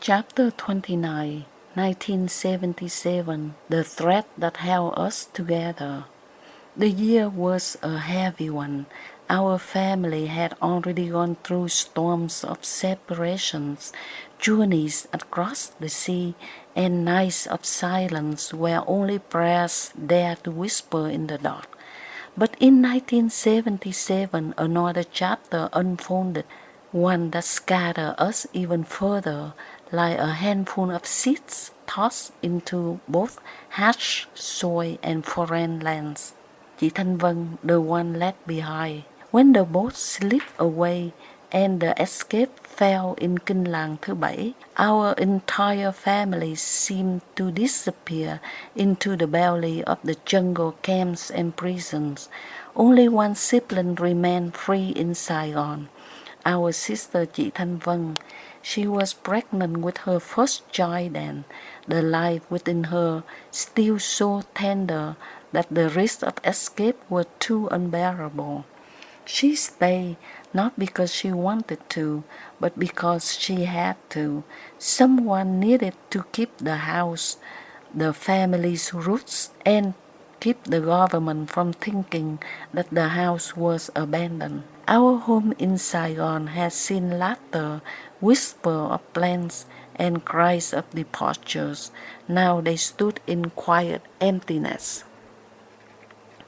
Chapter 29, 1977, The Thread That Held Us Together. The year was a heavy one. Our family had already gone through storms of separations, journeys across the sea, and nights of silence where only prayers dared to whisper in the dark. But in 1977, another chapter unfolded, one that scattered us even further, like a handful of seeds tossed into both harsh soil and foreign lands. Chị Thanh Vân, the one left behind. When the boat slipped away and the escape fell in Kinh Lang Thứ Bảy, our entire family seemed to disappear into the belly of the jungle camps and prisons. Only one sibling remained free in Saigon, our sister chị Thanh Vân. She was pregnant with her first child then, the life within her still so tender that the risks of escape were too unbearable. She stayed not because she wanted to, but because she had to. Someone needed to keep the house, the family's roots, and keep the government from thinking that the house was abandoned. Our home in Saigon had seen laughter, whisper of plans, and cries of departures. Now they stood in quiet emptiness.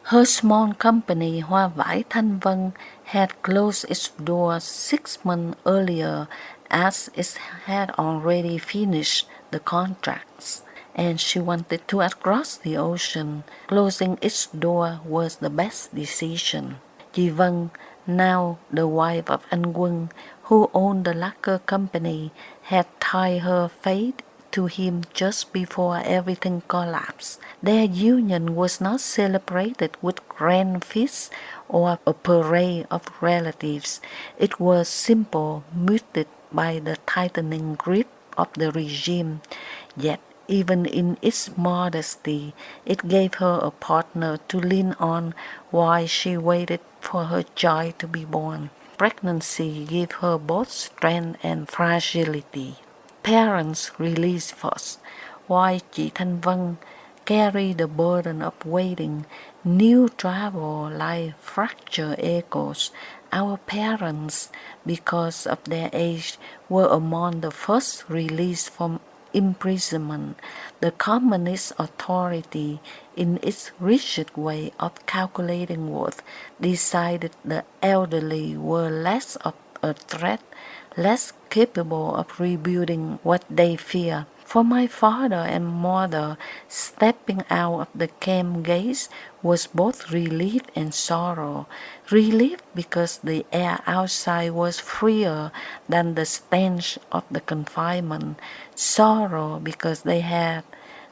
Her small company, Hoa Vải Thanh Vân, had closed its doors 6 months earlier as it had already finished the contracts, and she wanted to cross the ocean. Closing its door was the best decision. Chị Vân, now the wife of anh Quân, who owned the lacquer company, had tied her fate to him just before everything collapsed. Their union was not celebrated with grand feasts or a parade of relatives. It was simple, muted by the tightening grip of the regime. Yet, even in its modesty, it gave her a partner to lean on while she waited for her child to be born. Pregnancy gave her both strength and fragility. Parents released first, while chị Thanh Vân carried the burden of waiting. New travel like fractured echoes. Our parents, because of their age, were among the first released from imprisonment. The communist authority, in its rigid way of calculating worth, decided the elderly were less of a threat, less capable of rebuilding what they fear. For my father and mother, stepping out of the camp gates was both relief and sorrow. Relief because the air outside was freer than the stench of the confinement. Sorrow because they had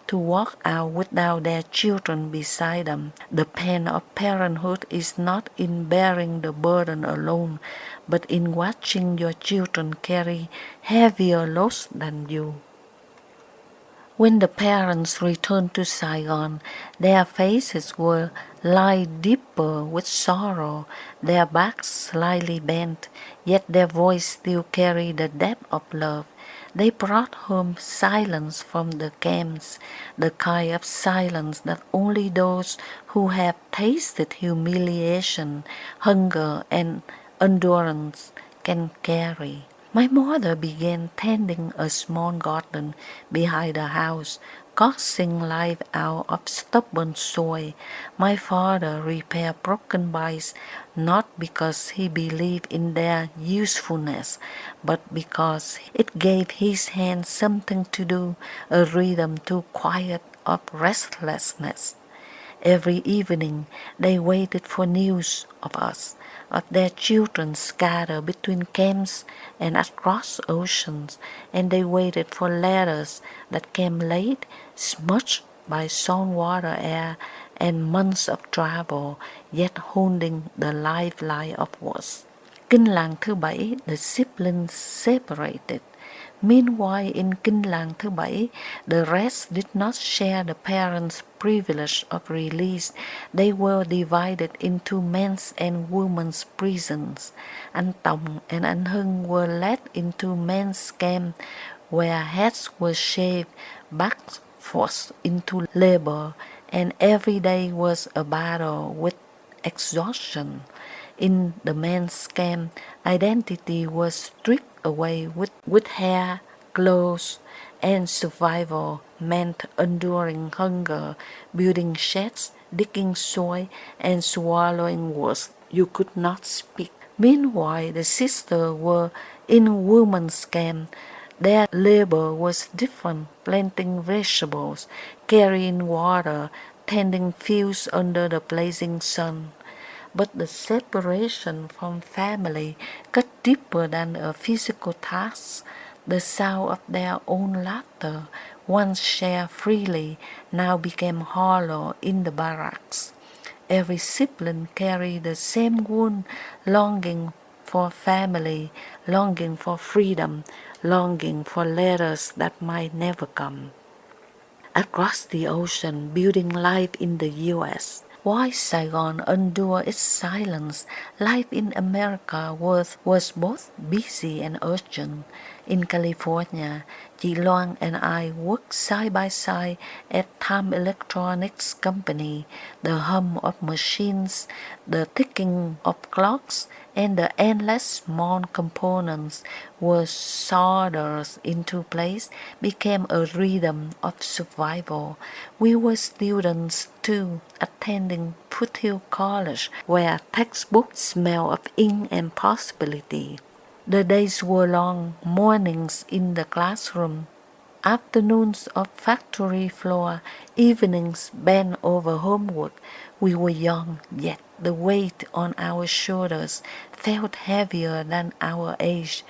to walk out without their children beside them. The pain of parenthood is not in bearing the burden alone, but in watching your children carry heavier loads than you. When the parents returned to Saigon, their faces were lined deeper with sorrow, their backs slightly bent, yet their voice still carried the depth of love. They brought home silence from the camps, the kind of silence that only those who have tasted humiliation, hunger, and endurance can carry. My mother began tending a small garden behind the house, coaxing life out of stubborn soil. My father repaired broken bikes not because he believed in their usefulness, but because it gave his hands something to do, a rhythm to quiet up restlessness. Every evening they waited for news of us, of their children scattered between camps and across oceans, and they waited for letters that came late, smudged by saltwater air and months of travel, yet holding the lifeline of words. Kinh Lang Thứ Bảy, the siblings separated. Meanwhile, in Kinh Lang Thứ Bảy, the rest did not share the parents' privilege of release. They were divided into men's and women's prisons. Anh Tòng and anh Hưng were led into men's camp where heads were shaved, backs forced into labor, and every day was a battle with exhaustion. In the men's camp, identity was stripped away with hair, clothes, and survival meant enduring hunger, building sheds, digging soil, and swallowing words you could not speak. Meanwhile, the sisters were in women's camp. Their labor was different, planting vegetables, carrying water, tending fields under the blazing sun. But the separation from family cut deeper than a physical task. The sound of their own laughter, once shared freely, now became hollow in the barracks. Every sibling carried the same wound, longing for family, longing for freedom, longing for letters that might never come. Across the ocean, building life in the U.S., why Saigon endured its silence, life in America was both busy and urgent. In California, Ji Loan and I worked side by side at Time Electronics Company. The hum of machines, the ticking of clocks, and the endless small components were soldered into place became a rhythm of survival. We were students too, attending Foothill College, where textbooks smell of ink and possibility. The days were long, mornings in the classroom, afternoons of factory floor, evenings bent over homework. We were young, yet the weight on our shoulders felt heavier than our age.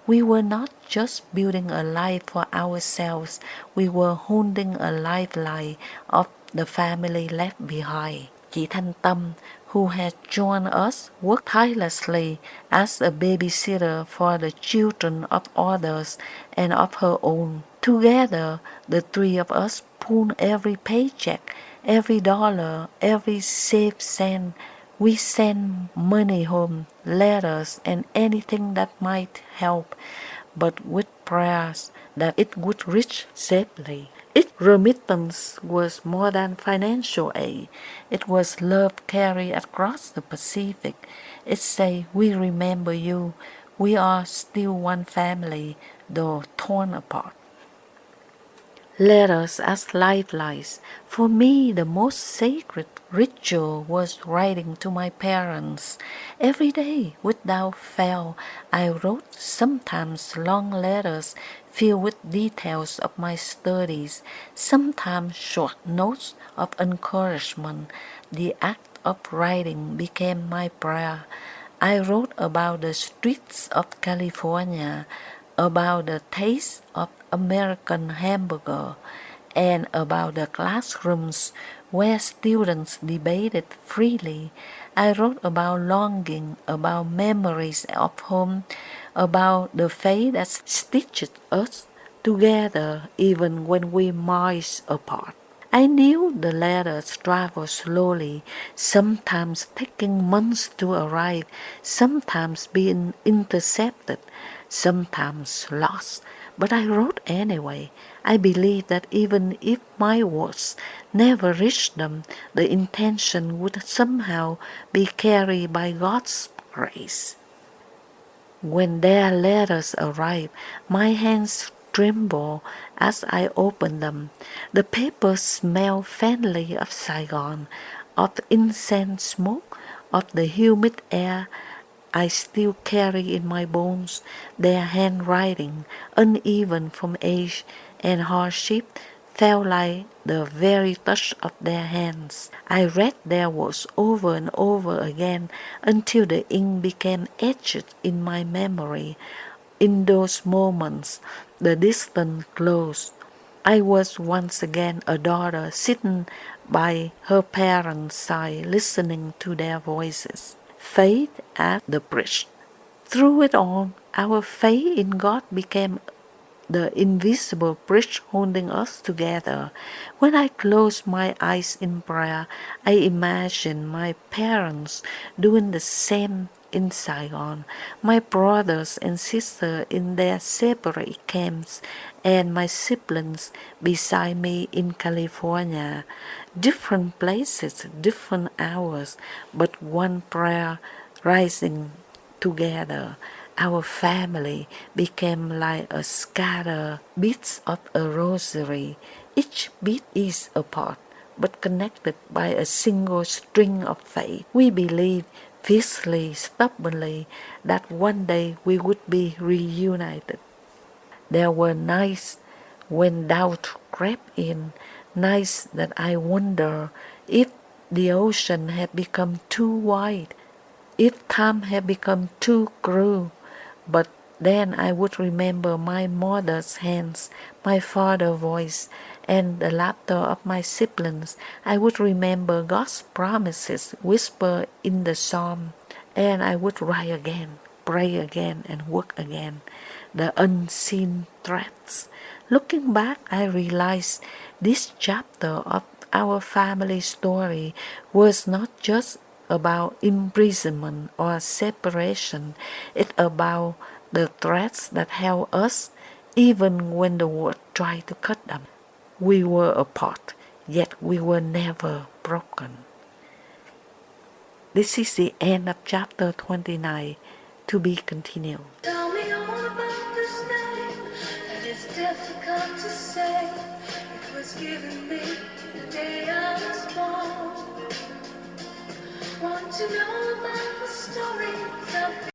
We were not just building a life for ourselves, we were holding a lifeline of the family left behind. Chị Thanh Tâm, who had joined us, worked tirelessly as a babysitter for the children of others and of her own. Together, the three of us pulled every paycheck, every dollar, every saved cent. We sent money home, letters, and anything that might help, but with prayers that it would reach safely. Its remittance was more than financial aid. It was love carried across the Pacific. It said, "We remember you. We are still one family, though torn apart." Letters as lifelines. For me, the most sacred ritual was writing to my parents. Every day, without fail, I wrote sometimes long letters filled with details of my studies, sometimes short notes of encouragement. The act of writing became my prayer. I wrote about the streets of California, about the taste of American hamburger, and about the classrooms where students debated freely. I wrote about longing, about memories of home, about the faith that stitched us together even when we miles apart. I knew the letters traveled slowly, sometimes taking months to arrive, sometimes being intercepted, sometimes lost. But I wrote anyway. I believed that even if my words never reached them, the intention would somehow be carried by God's grace. When their letters arrived, my hands trembled as I opened them. The paper smelled faintly of Saigon, of incense smoke, of the humid air I still carry in my bones. Their handwriting, uneven from age and hardship, felt like the very touch of their hands. I read their words over and over again until the ink became etched in my memory. In those moments, the distance closed. I was once again a daughter sitting by her parents' side listening to their voices. Faith at the bridge. Through it all, our faith in God became the invisible bridge holding us together. When I close my eyes in prayer, I imagine my parents doing the same, in Saigon, my brothers and sisters in their separate camps, and my siblings beside me in California. Different places, different hours, but one prayer rising together. Our family became like a scattered beads of a rosary. Each bead is apart, but connected by a single string of faith. We believed fiercely, stubbornly, that one day we would be reunited. There were nights when doubt crept in, nights that I wonder if the ocean had become too wide, if time had become too cruel. But then I would remember my mother's hands, my father's voice, and the laughter of my siblings. I would remember God's promises whispered in the psalm, and I would write again, pray again, and work again. The unseen threats. Looking back, I realized this chapter of our family story was not just about imprisonment or separation. It's about the threads that held us even when the world tried to cut them. We were apart, yet we were never broken. This is the end of chapter 29, to be continued. Tell me all about this name, and it's difficult to say. It was given me the day I was born. Want to know about the stories of